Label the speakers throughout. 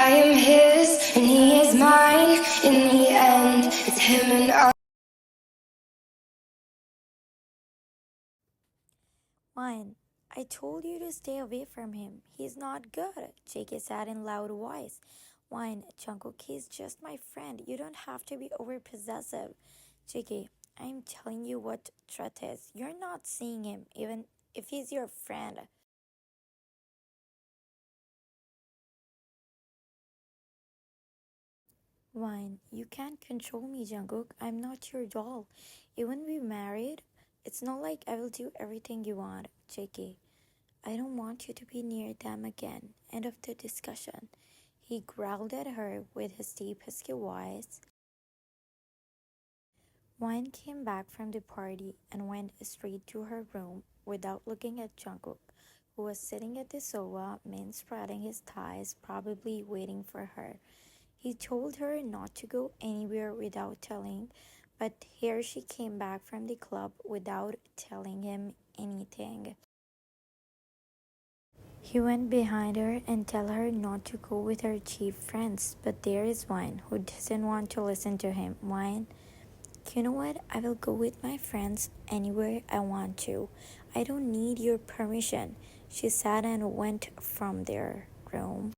Speaker 1: I am his and he is mine. In the end, it's him and I.
Speaker 2: Wine, I told you to stay away from him. He's not good, Jae said in loud voice. Wine, Jungkook is just my friend. You don't have to be overpossessive. Jae, I'm telling you what truth is. You're not seeing him, even if he's your friend. Wine, you can't control me, Jungkook. I'm not your doll. Even we married, it's not like I will do everything you want, Jae. I don't want you to be near them again. End of the discussion. He growled at her with his deep, husky voice. Wine came back from the party and went straight to her room without looking at Jungkook, who was sitting at the sofa, man spreading his thighs, probably waiting for her. He told her not to go anywhere without telling, but here she came back from the club without telling him anything. He went behind her and tell her not to go with her cheap friends, but there is Wine who doesn't want to listen to him. Wine, you know what? I will go with my friends anywhere I want to. I don't need your permission, she said and went from their room.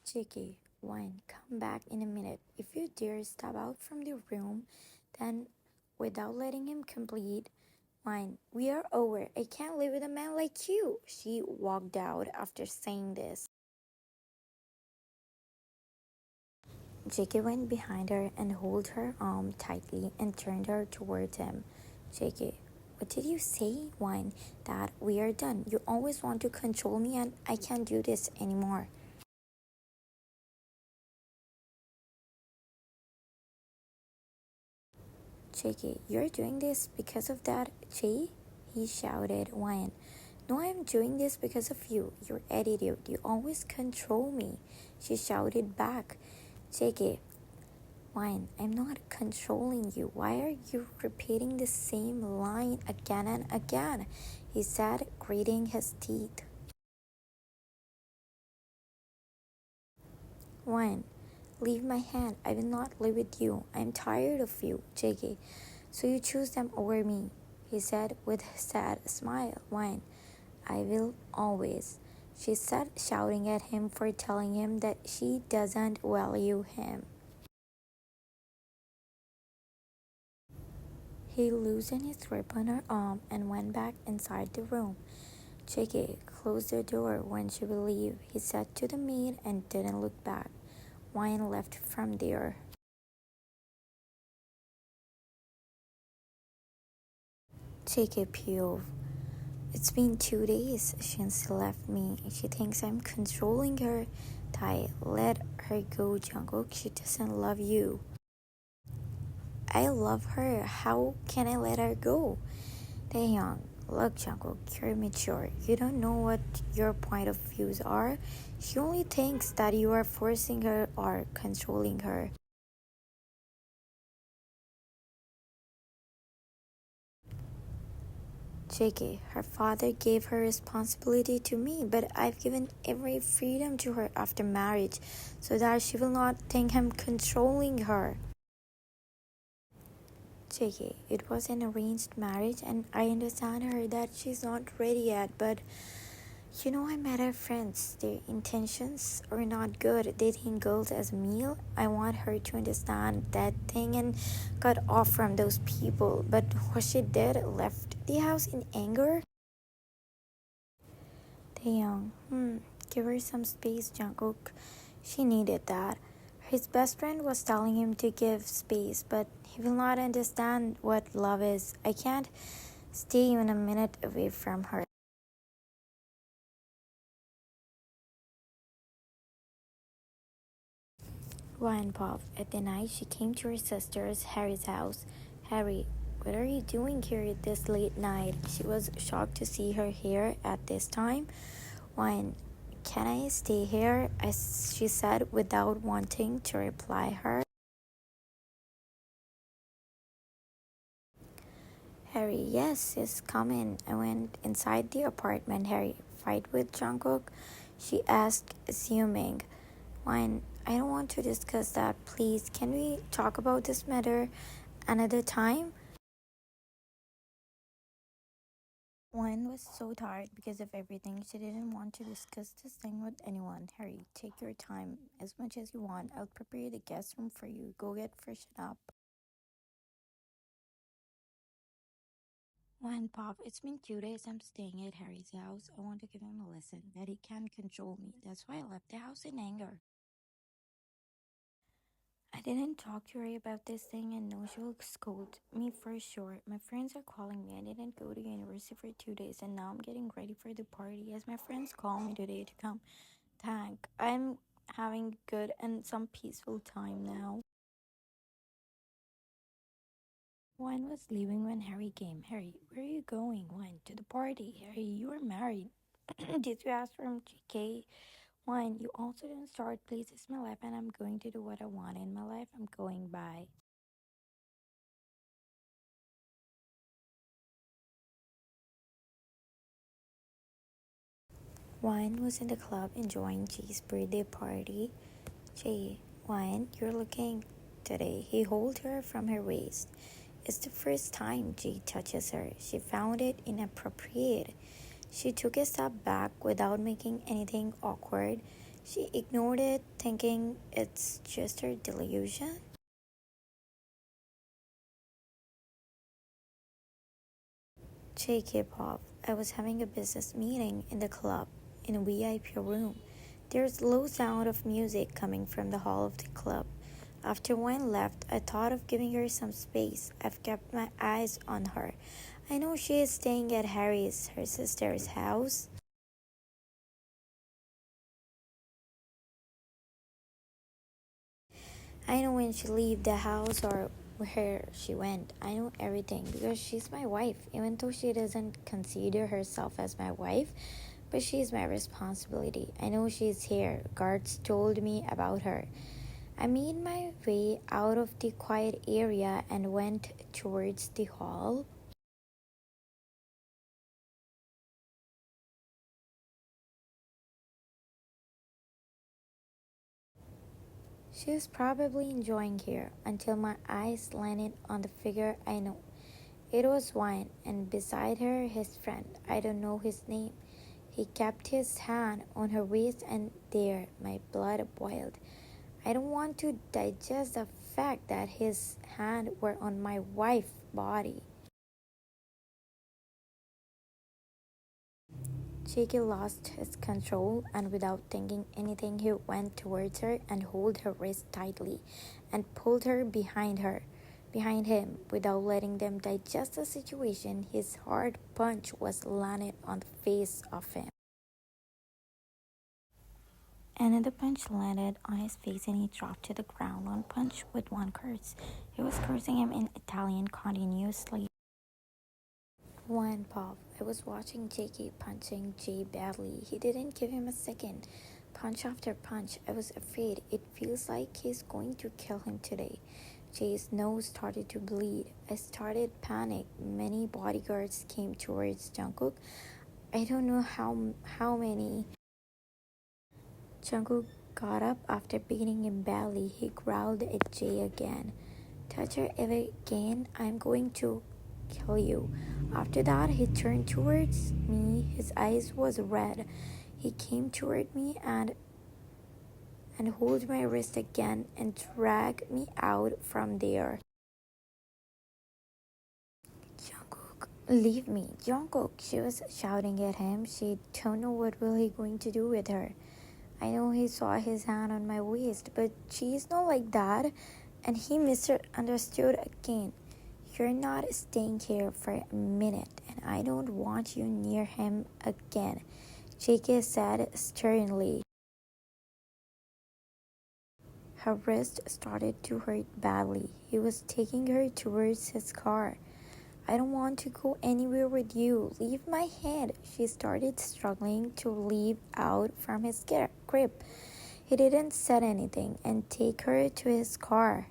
Speaker 2: Chicky, Wine, come back in a minute. If you dare step out from the room, then without letting him complete, Wine, we are over. I can't live with a man like you. She walked out after saying this. JK went behind her and held her arm tightly and turned her towards him. JK, what did you say, Wine? That we are done. You always want to control me and I can't do this anymore. JK, you're doing this because of that, Jay? He shouted, Wine. No, I'm doing this because of you. Your attitude. You always control me. She shouted back. JK, Wine, I'm not controlling you. Why are you repeating the same line again and again? He said, gritting his teeth. Wine, leave my hand. I will not live with you. I'm tired of you, JK. So you choose them over me, he said with a sad smile. Wine, I will always. She said, shouting at him for telling him that she doesn't value him. He loosened his grip on her arm and went back inside the room. Jake closed the door when she would leave, he said to the maid and didn't look back. Wine left from there. Jake peeled. It's been 2 days since she left me. She thinks I'm controlling her. Tai, let her go, Jungkook. She doesn't love you. I love her. How can I let her go? Chae-young, look, Jungkook, you're mature. You don't know what your point of views are. She only thinks that you are forcing her or controlling her. JK, her father gave her responsibility to me, but I've given every freedom to her after marriage so that she will not think I'm controlling her. JK, it was an arranged marriage and I understand her that she's not ready yet, but you know, I met her friends. Their intentions are not good. They think girls as meal. I want her to understand that thing and cut off from those people. But what she did left the house in anger. Taeyong, give her some space, Jungkook. She needed that. His best friend was telling him to give space, but he will not understand what love is. I can't stay even a minute away from her. Ryan Pop. At the night, she came to her sister's Harry's house. Harry, what are you doing here this late night? She was shocked to see her here at this time. Ryan, can I stay here? As she said without wanting to reply her. Harry, yes, come in. I went inside the apartment. Harry, fight with Jungkook? she asked, assuming. Wine, I don't want to discuss that. Please, can we talk about this matter another time? Wine was so tired because of everything. She didn't want to discuss this thing with anyone. Harry, take your time as much as you want. I'll prepare the guest room for you. Go get freshened up. Wine, Pop, it's been 2 days. I'm staying at Harry's house. I want to give him a lesson that he can't control me. That's why I left the house in anger. I didn't talk to her about this thing and no, she'll scold me for sure. My friends are calling me. I didn't go to university for 2 days and now I'm getting ready for the party as my friends call me today to come. Thank. I'm having good and some peaceful time now. Wine was leaving when Harry came. Harry, where are you going? Wine, to the party. Harry, you are married. Did you ask from GK? Wine, you also didn't start. Please, it's my life and I'm going to do what I want in my life. I'm going by. Wine was in the club enjoying Jay's birthday party. Jay, Wine, you're looking today. He holds her from her waist. It's the first time Jay touches her. She found it inappropriate. She took a step back without making anything awkward. She ignored it, thinking it's just her delusion. Jay came off. I was having a business meeting in the club, in a VIP room. There's low sound of music coming from the hall of the club. After Wine left, I thought of giving her some space. I've kept my eyes on her. I know she is staying at Harry's, her sister's house. I know when she leave the house or where she went. I know everything because she's my wife, even though she doesn't consider herself as my wife, but she's my responsibility. I know she's here. Guards told me about her. I made my way out of the quiet area and went towards the hall. She was probably enjoying here until my eyes landed on the figure I know. It was Wine, and beside her, his friend. I don't know his name. He kept his hand on her waist, and there, my blood boiled. I don't want to digest the fact that his hand were on my wife's body. Cheeky lost his control, and without thinking anything, he went towards her and held her wrist tightly and pulled her behind him. Without letting them digest the situation, his hard punch was landed on the face of him. Another punch landed on his face and he dropped to the ground. One punch with one curse. He was cursing him in Italian continuously. One pop. I was watching JK punching Jay badly. He didn't give him a second. Punch after punch. I was afraid. It feels like he's going to kill him today. Jay's nose started to bleed. I started panic. Many bodyguards came towards Jungkook. I don't know how many. Jungkook got up after beating him badly. He growled at Jay again. Touch her ever again, I'm going to kill you. After that, he turned towards me. His eyes was red. He came toward me and hold my wrist again and drag me out from there. Jungkook, leave me. Jungkook, she was shouting at him. She don't know what will he going to do with her. I know he saw his hand on my waist, but she's not like that. And he misunderstood again. You're not staying here for a minute, and I don't want you near him again, Jake said sternly. Her wrist started to hurt badly. He was taking her towards his car. I don't want to go anywhere with you. Leave my hand. She started struggling to leave out from his grip. He didn't say anything and take her to his car.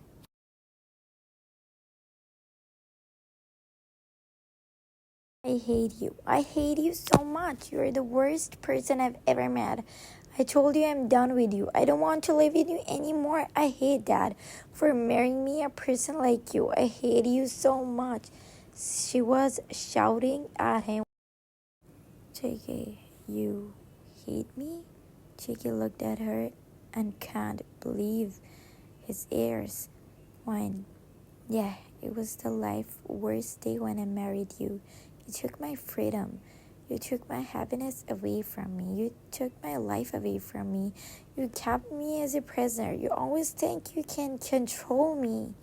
Speaker 2: I hate you. I hate you so much. You're the worst person I've ever met. I told you I'm done with you. I don't want to live with you anymore. I hate Dad for marrying me a person like you. I hate you so much. She was shouting at him. Chae, you hate me? Chae looked at her and can't believe his ears. Wine. Yeah, it was the life worst day when I married you. You took my freedom. You took my happiness away from me. You took my life away from me. You kept me as a prisoner. You always think you can control me.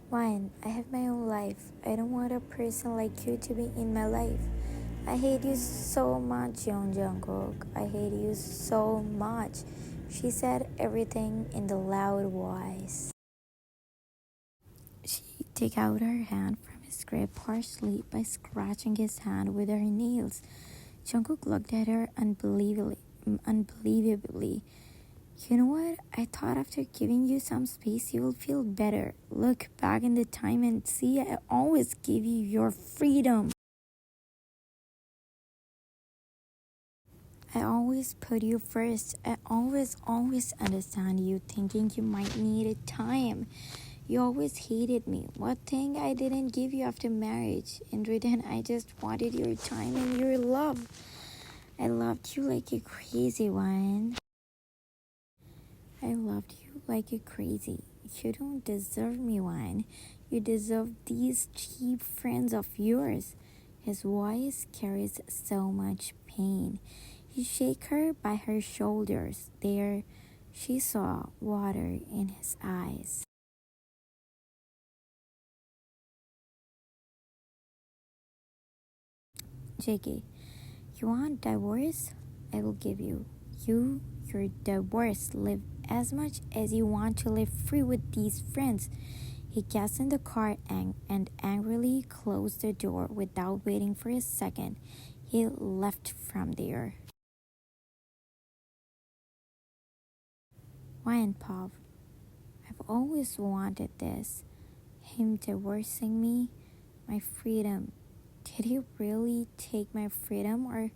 Speaker 2: Wine, I have my own life. I don't want a person like you to be in my life. I hate you so much, young Jungkook. I hate you so much. She said everything in the loud voice. She took out her hand from his grip harshly by scratching his hand with her nails. Jungkook looked at her unbelievably. You know what? I thought after giving you some space, you will feel better. Look back in the time and see I always give you your freedom. I always put you first. I always understand you, thinking you might need a time. You always hated me. What thing I didn't give you after marriage? In return, I just wanted your time and your love. I loved you like a crazy one. I loved you like a crazy. You don't deserve me, one. You deserve these cheap friends of yours. His voice carries so much pain. He shook her by her shoulders. There, she saw water in his eyes. Jiggy, you want divorce? I will give you. Your divorce. Live as much as you want to live free with these friends. He gets in the car and angrily closed the door without waiting for a second. He left from there. Wine Pop, I've always wanted this. Him divorcing me, my freedom. Did he really take my freedom, or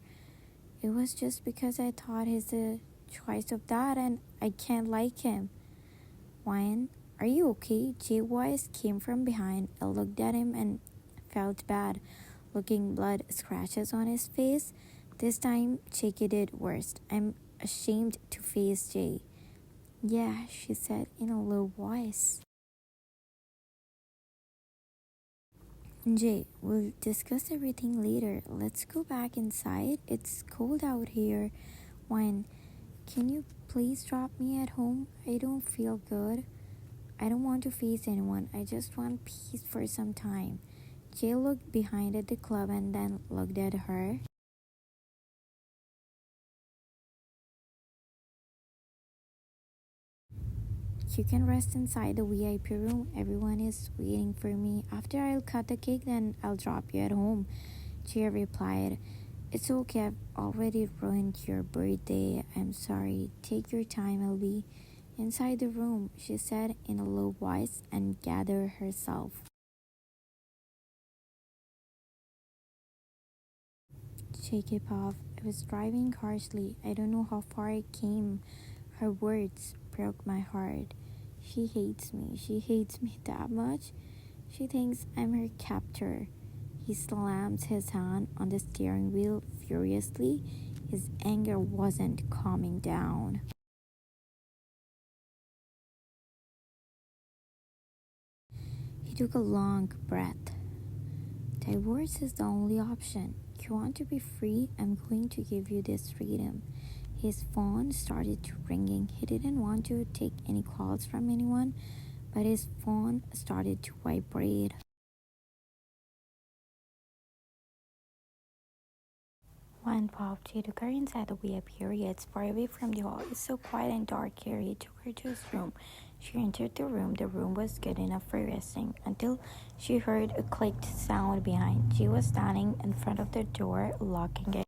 Speaker 2: it was just because I thought he's the choice of that and I can't like him? Wine, are you okay? Jay voice came from behind. I looked at him and felt bad, looking blood scratches on his face. This time, Cheeky did worst. I'm ashamed to face Jay. Yeah, she said in a low voice. Jay, we'll discuss everything later. Let's go back inside. It's cold out here. Wine, can you please drop me at home? I don't feel good. I don't want to face anyone. I just want peace for some time. Jay looked behind at the club and then looked at her. You can rest inside the VIP room. Everyone is waiting for me. After I'll cut the cake, then I'll drop you at home. Jay replied, It's okay. I've already ruined your birthday. I'm sorry. Take your time. I'll be inside the room, she said in a low voice and gathered herself. Shake it off. I was driving harshly. I don't know how far I came. Her words broke my heart. She hates me. She hates me that much. She thinks I'm her captor. He slams his hand on the steering wheel furiously. His anger wasn't calming down. He took a long breath. Divorce is the only option. You want to be free? I'm going to give you this freedom. His phone started ringing. He didn't want to take any calls from anyone, but his phone started to vibrate. One popped. He took her inside the VIP area. It's far away from the hall. It's so quiet and dark here. He took her to his room. She entered the room. The room was good enough for resting until she heard a clicked sound behind. She was standing in front of the door, locking it.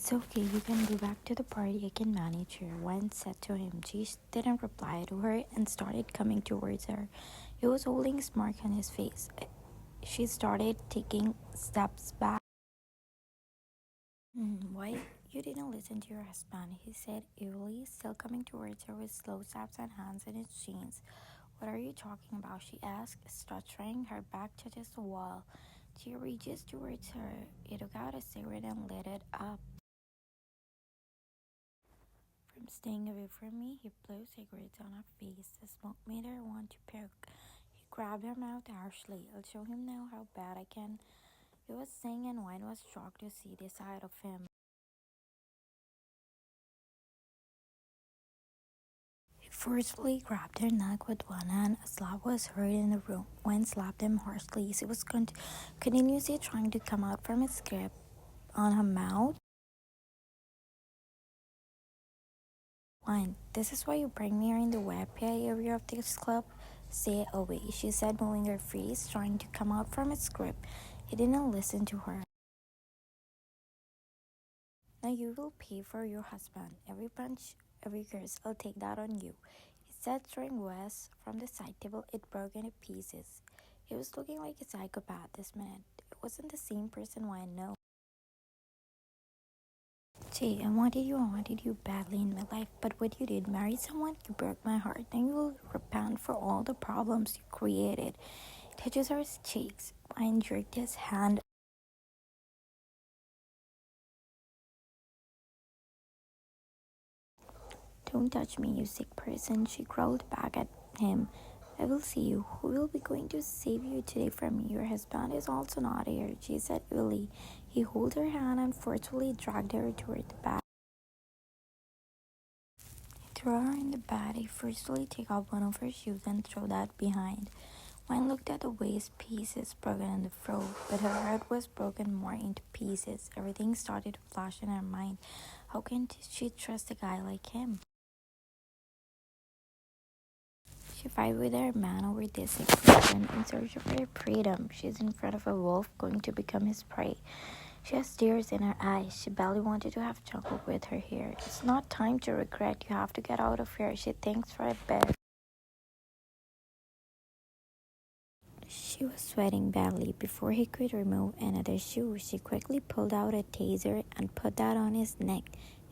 Speaker 2: It's okay, you can go back to the party, I can manage her, Wen said to him. She didn't reply to her and started coming towards her. He was holding a smirk on his face. She started taking steps back. Why you didn't listen to your husband? He said evilly, still coming towards her with slow steps and hands in his jeans. What are you talking about? She asked, stuttering. Her back touches the wall. She reaches towards her. He took out a cigarette and lit it up. From staying away from me, he blew cigarettes on her face. The smoke made her want to puke. He grabbed her mouth harshly. I'll show him now how bad I can. He was saying, and Wine was shocked to see this side of him. He forcefully grabbed her neck with one hand. A slap was heard in the room. Wine slapped him harshly. She was continuously trying to come out from his grip on her mouth. Wine, this is why you bring me here in the WebPay area of this club? Stay away, she said, moving her face, trying to come out from his grip. He didn't listen to her. Now you will pay for your husband. Every punch, every curse, I'll take that on you. He said, throwing Wes from the side table. It broke into pieces. He was looking like a psychopath this minute. It wasn't the same person Wine know. Chae, I wanted you badly in my life, but what you did, marry someone, you broke my heart. Then you will repent for all the problems you created. He touches her cheeks. Wine jerked his hand. Don't touch me, you sick person. She growled back at him. I will see you. Who will be going to save you today from me? Your husband is also not here, she said evilly. He held her hand and forcefully dragged her toward the bed. He threw her in the bed. He forcefully took off one of her shoes and threw that behind. Wine looked at the waist pieces broken in the throat, but her heart was broken more into pieces. Everything started to flash in her mind. How can she trust a guy like him? She fight with her man over this equation in search of her freedom. She's in front of a wolf going to become his prey. She has tears in her eyes. She badly wanted to have Jungkook with her here. It's not time to regret. You have to get out of here. She thinks for a bit. She was sweating badly. Before he could remove another shoe, she quickly pulled out a taser and put that on his neck.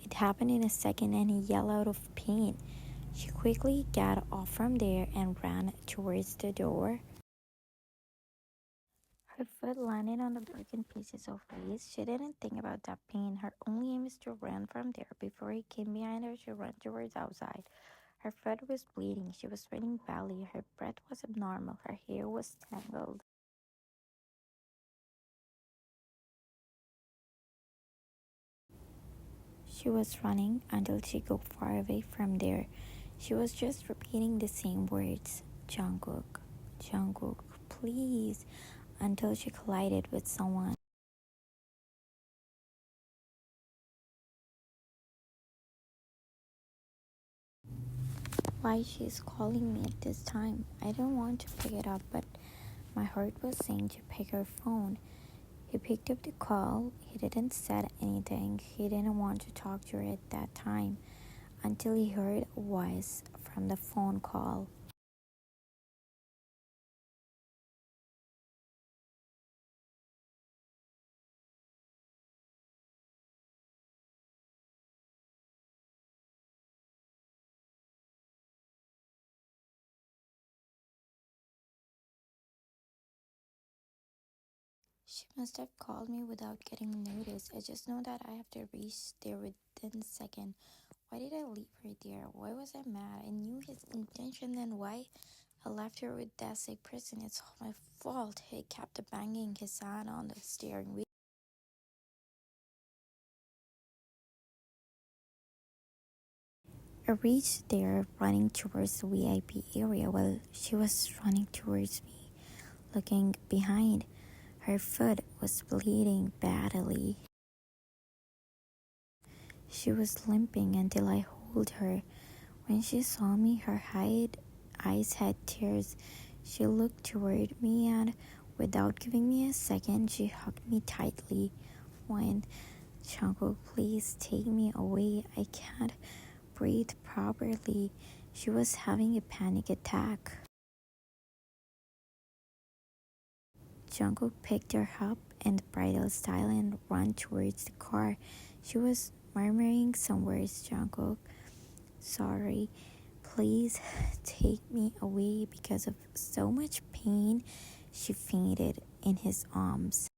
Speaker 2: It happened in a second and he yelled out of pain. She quickly got off from there and ran towards the door. Her foot landed on the broken pieces of waste. She didn't think about that pain. Her only aim is to run from there. Before he came behind her, she ran towards outside. Her foot was bleeding. She was sweating badly. Her breath was abnormal. Her hair was tangled. She was running until she got far away from there. She was just repeating the same words. Jungkook, Jungkook, please, until she collided with someone. Why she's calling me at this time? I don't want to pick it up, but my heart was saying to pick her phone. He picked up the call. He didn't say anything. He didn't want to talk to her at that time until he heard a voice from the phone call. She must have called me without getting notice. I just know that I have to reach there within a second. Why did I leave her there? Why was I mad? I knew his intention, then why I left her with that sick person. It's all my fault. He kept banging his hand on the steering wheel. I reached there running towards the VIP area while she was running towards me. Looking behind, her foot was bleeding badly. She was limping until I held her. When she saw me, her eyes had tears. She looked toward me and, without giving me a second, she hugged me tightly. When Jungkook, please take me away. I can't breathe properly. She was having a panic attack. Jungkook picked her up in the bridal style and ran towards the car. She was murmuring some words. Jungkook, sorry, please take me away. Because of so much pain, she fainted in his arms.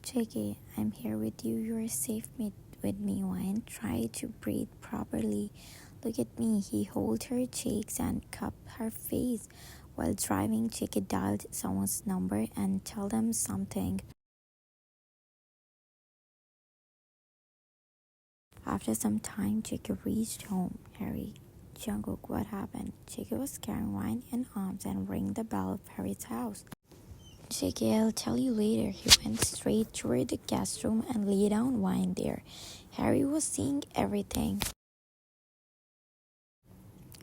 Speaker 2: Chae, I'm here with you. You're safe with me. Wine. Try to breathe properly. Look at me. He held her cheeks and cupped her face. While driving, Chae dialed someone's number and told them something. After some time, Chae reached home. Harry, Jungkook, what happened? Chae was carrying Wine in arms and rang the bell of Harry's house. Chae, I'll tell you later. He went straight toward the guest room and laid down Wine there. Harry was seeing everything.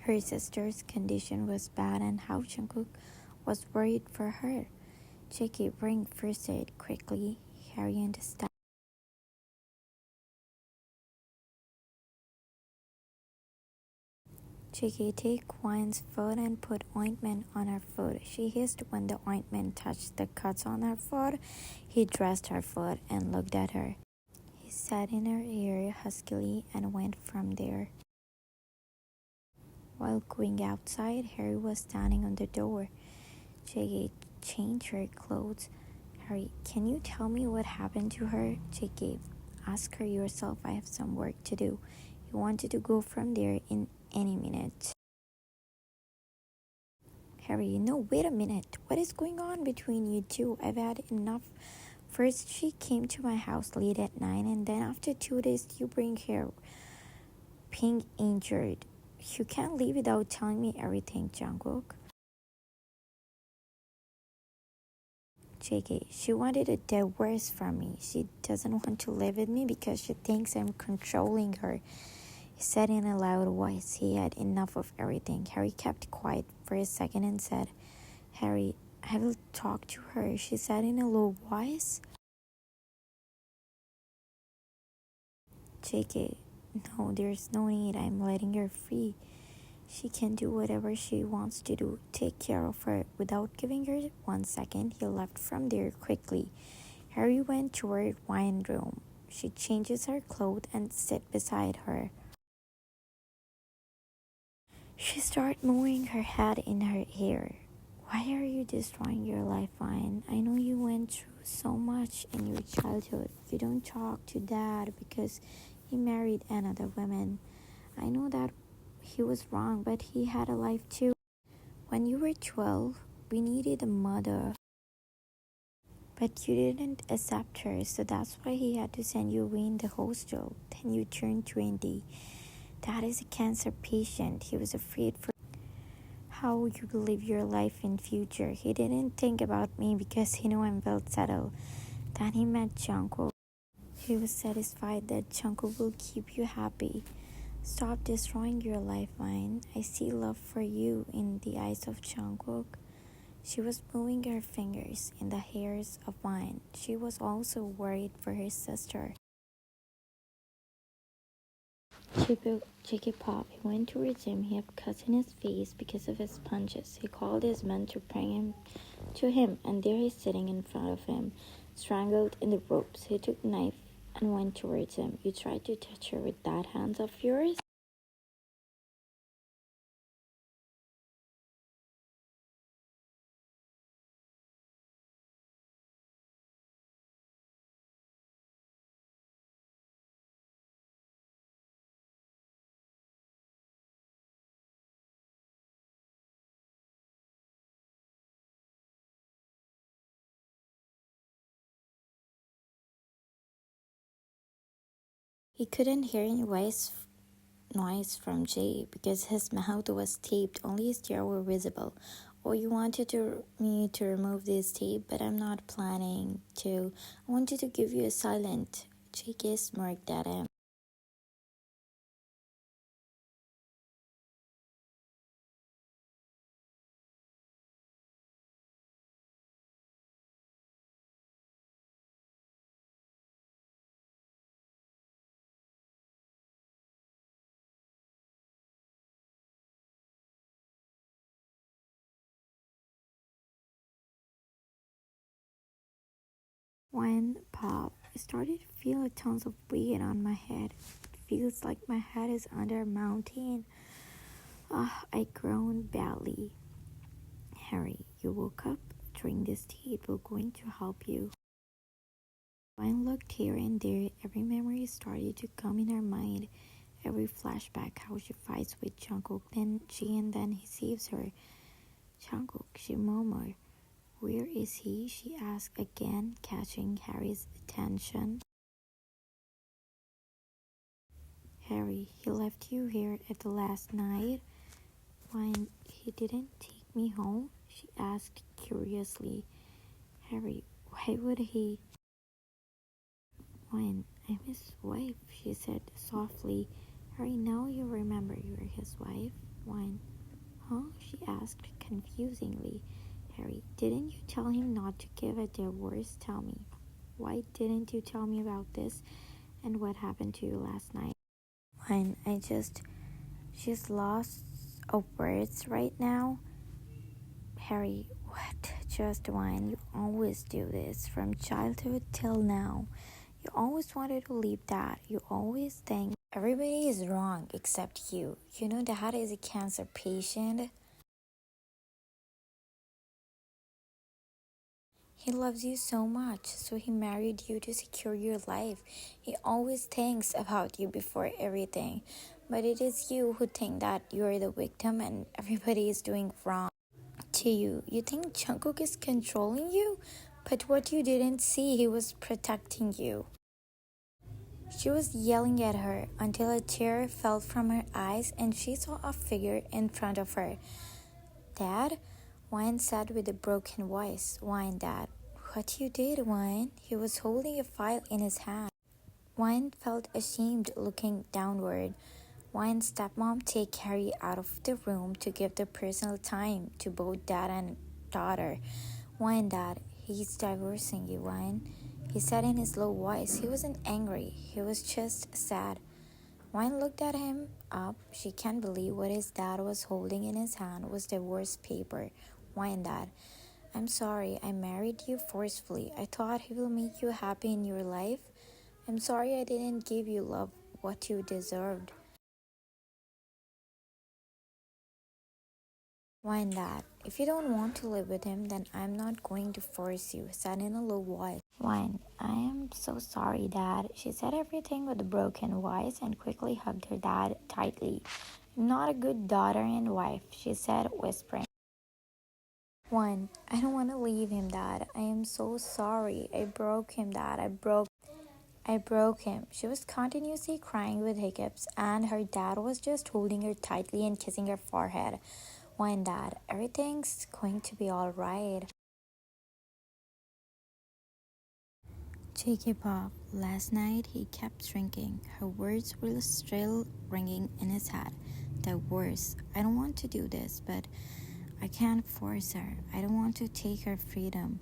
Speaker 2: Her sister's condition was bad and how Jungkook was worried for her. Chae, bring first aid quickly. Harry understood. Chae, take Wine's foot and put ointment on her foot. She hissed when the ointment touched the cuts on her foot. He dressed her foot and looked at her. He sat in her ear huskily and went from there. While going outside, Harry was standing on the door. Chae changed her clothes. Harry, can you tell me what happened to her? Chae, ask her yourself. I have some work to do. He wanted to go from there in any minute. Harry, no, wait a minute. What is going on between you two? I've had enough. First, she came to my house late at night, and then after 2 days, you bring her being injured. You can't leave without telling me everything, Jungkook. Chae, she wanted a divorce from me. She doesn't want to live with me because she thinks I'm controlling her. He said in a loud voice. He had enough of everything. Harry kept quiet for a second and said, Harry, I will talk to her, she said in a low voice. Chae, no, there's no need. I'm letting her free. She can do whatever she wants to do. Take care of her. Without giving her 1 second, he left from there quickly. Harry went toward Wine's room. She changes her clothes and sat beside her. She started moving her head in her hair. Why are you destroying your life, Wine? I know you went through so much in your childhood. You don't talk to Dad because he married another woman. I know that he was wrong, but he had a life too. When you were 12, we needed a mother. But you didn't accept her, so that's why he had to send you away in the hostel. Then you turned 20. Dad is a cancer patient. He was afraid for how you will live your life in future. He didn't think about me because he knew I'm well settled. Then he met Jungkook. He was satisfied that Jungkook will keep you happy. Stop destroying your life, Wine. I see love for you in the eyes of Jungkook. She was moving her fingers in the hairs of Wine. She was also worried for her sister. Jacob Pop. He went towards him. He had cuts in his face because of his punches. He called his men to bring him to him, and there he's sitting in front of him, strangled in the ropes. He took a knife and went towards him. You tried to touch her with that hand of yours? He couldn't hear any noise from Jay because his mouth was taped. Only his teeth were visible. Oh, you wanted me to remove this tape, but I'm not planning to. I wanted to give you a silent. Jay smirked at him. When pop, I started to feel tons of weight on my head. It feels like my head is under a mountain. I groaned badly. Harry, you woke up. Drink this tea. It will going to help you. Wine looked here and there. Every memory started to come in her mind. Every flashback, how she fights with Jungkook, then he saves her. Jungkook, she murmured. Where is he? She asked again, catching Harry's attention. Harry, he left you here at the last night. When he didn't take me home? She asked curiously. Harry, why would he? When I'm his wife, she said softly. Harry, now you remember you're his wife. When? Huh? She asked confusingly. Harry, didn't you tell him not to give a divorce? Tell me. Why didn't you tell me about this and what happened to you last night? When I just lost of words right now. Harry, what? Just when you always do this from childhood till now. You always wanted to leave Dad. You always think everybody is wrong except you. You know Dad is a cancer patient. He loves you so much, so he married you to secure your life. He always thinks about you before everything. But it is you who think that you're the victim and everybody is doing wrong to you. You think Jungkook is controlling you? But what you didn't see, he was protecting you. She was yelling at her until a tear fell from her eyes and she saw a figure in front of her. Dad? Wine said with a broken voice. Wine, Dad. What you did, Wine? He was holding a file in his hand. Wine felt ashamed looking downward. Wine's stepmom take Harry out of the room to give the personal time to both dad and daughter. Wine, Dad, he's divorcing you, Wine. He said in his low voice. He wasn't angry. He was just sad. Wine looked at him up. She can't believe what his dad was holding in his hand was divorce paper. Wine, Dad, I'm sorry I married you forcefully. I thought he will make you happy in your life. I'm sorry I didn't give you love what you deserved. Wine, Dad, if you don't want to live with him, then I'm not going to force you, said in a low voice. Wine, I am so sorry, Dad. She said everything with a broken voice and quickly hugged her dad tightly. I'm not a good daughter and wife, she said, whispering. Wine, I don't want to leave him, Dad. I am so sorry. I broke him, Dad. I broke him. She was continuously crying with hiccups, and her dad was just holding her tightly and kissing her forehead. Wine, Dad, everything's going to be all right. JK Pop, last night he kept drinking. Her words were still ringing in his head. The worst. I don't want to do this, but I can't force her. I don't want to take her freedom.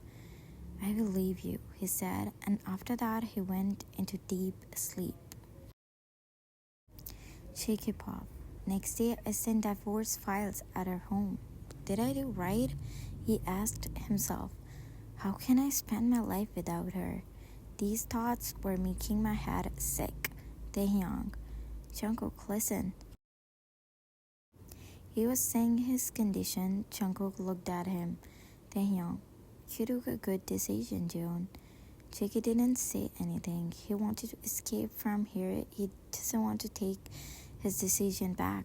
Speaker 2: I will leave you, he said, and after that he went into deep sleep. Shaky Pop. Next day I sent divorce files at her home. Did I do right? He asked himself. How can I spend my life without her? These thoughts were making my head sick. Chae-young. Jungkook, listen. He was saying his condition. Jungkook looked at him. Chae-young, you took a good decision, Joan. Jake didn't say anything. He wanted to escape from here. He doesn't want to take his decision back.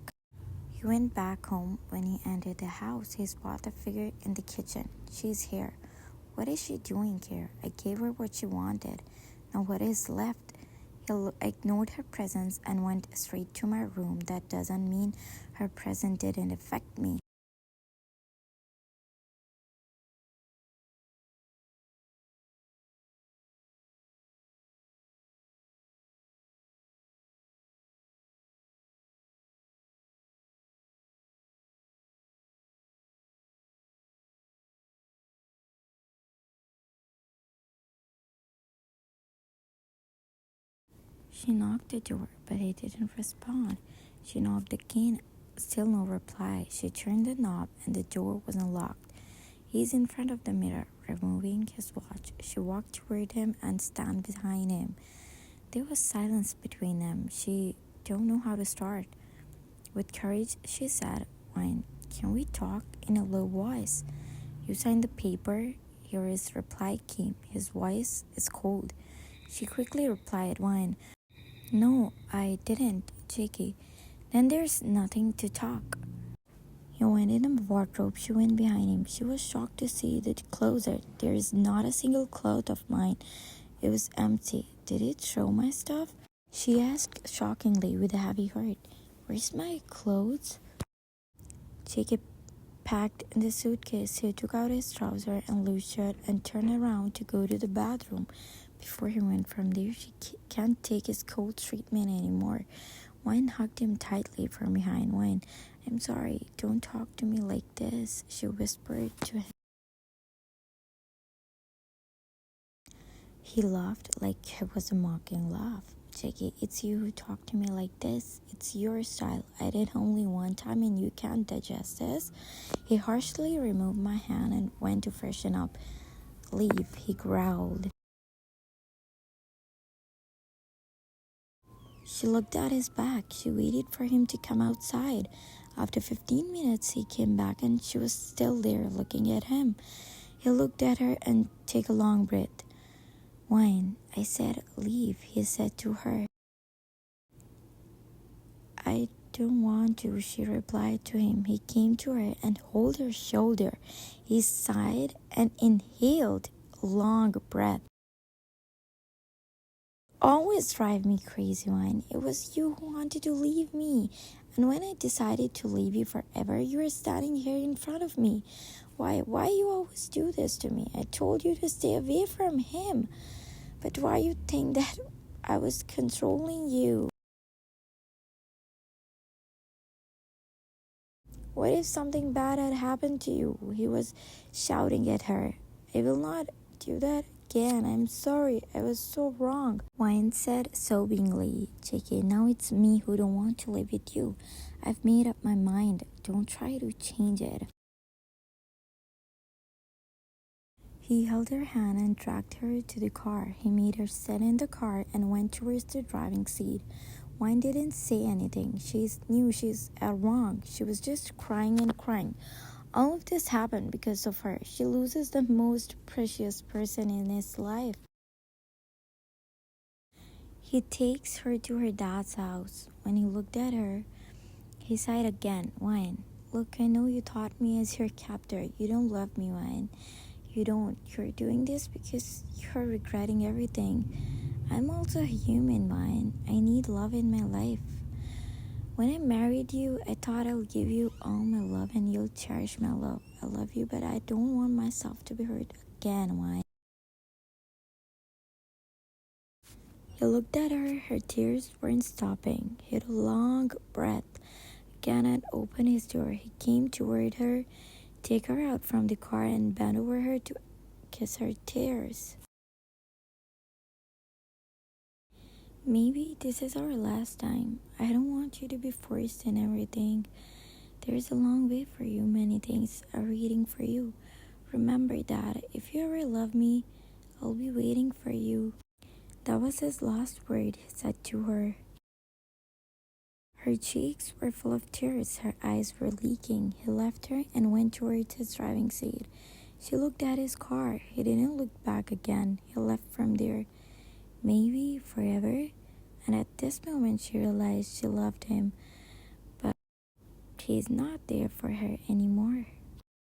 Speaker 2: He went back home. When he entered the house, he spotted the figure in the kitchen. She's here. What is she doing here? I gave her what she wanted. Now what is left? He ignored her presence and went straight to my room. That doesn't mean her presence didn't affect me. She knocked the door, but he didn't respond. She knocked again, still no reply. She turned the knob and the door was unlocked. He's in front of the mirror, removing his watch. She walked toward him and stand behind him. There was silence between them. She don't know how to start. With courage, she said, "Wine, can we talk?" in a low voice. "You signed the paper?" Here his reply came. His voice is cold. She quickly replied, "Wine, no, I didn't, Jakey." "Then there's nothing to talk." He went in the wardrobe. She went behind him. She was shocked to see the closet. There is not a single cloth of mine. It was empty. "Did it show my stuff?" she asked shockingly with a heavy heart. "Where's my clothes?" Jacob packed in the suitcase. He took out his trouser and loose shirt and turned around to go to the bathroom. Before he went from there, she can't take his cold treatment anymore. Wine hugged him tightly from behind. "Wine, I'm sorry. Don't talk to me like this," she whispered to him. He laughed like it was a mocking laugh. "Jackie, it's you who talk to me like this. It's your style. I did only one time and you can't digest this." He harshly removed my hand and went to freshen up. "Leave," he growled. She looked at his back. She waited for him to come outside. After 15 minutes, he came back and she was still there looking at him. He looked at her and took a long breath. "Wine," I said. "Leave," he said to her. "I don't want to," she replied to him. He came to her and held her shoulder. He sighed and inhaled a long breath. "Always drive me crazy, Wine. It was you who wanted to leave me. And when I decided to leave you forever, you were standing here in front of me. Why you always do this to me? I told you to stay away from him. But why you think that I was controlling you? What if something bad had happened to you?" He was shouting at her. "I will not do that again. I'm sorry. I was so wrong," Wine said sobbingly. "Jackie, now it's me who don't want to live with you. I've made up my mind. Don't try to change it." He held her hand and dragged her to the car. He made her sit in the car and went towards the driving seat. Wine didn't say anything. She knew she's wrong. She was just crying and crying. All of this happened because of her. She loses the most precious person in his life. He takes her to her dad's house. When he looked at her, he sighed again. "Wine, look, I know you thought me as your captor. You don't love me, Wine. You don't. You're doing this because you're regretting everything. I'm also a human, Wine. I need love in my life. When I married you, I thought I'll give you all my love and you'll cherish my love. I love you, but I don't want myself to be hurt again, Wine." He looked at her. Her tears weren't stopping. He had a long breath. Again and opened his door. He came toward her, take her out from the car and bent over her to kiss her tears. "Maybe this is our last time. I don't want you to be forced in everything. There's a long way for you. Many things are waiting for you. Remember that. If you ever love me, I'll be waiting for you." That was his last word, he said to her. Her cheeks were full of tears. Her eyes were leaking. He left her and went towards his driving seat. She looked at his car. He didn't look back again. He left from there. Maybe forever. And at this moment she realized she loved him, but he's not there for her anymore.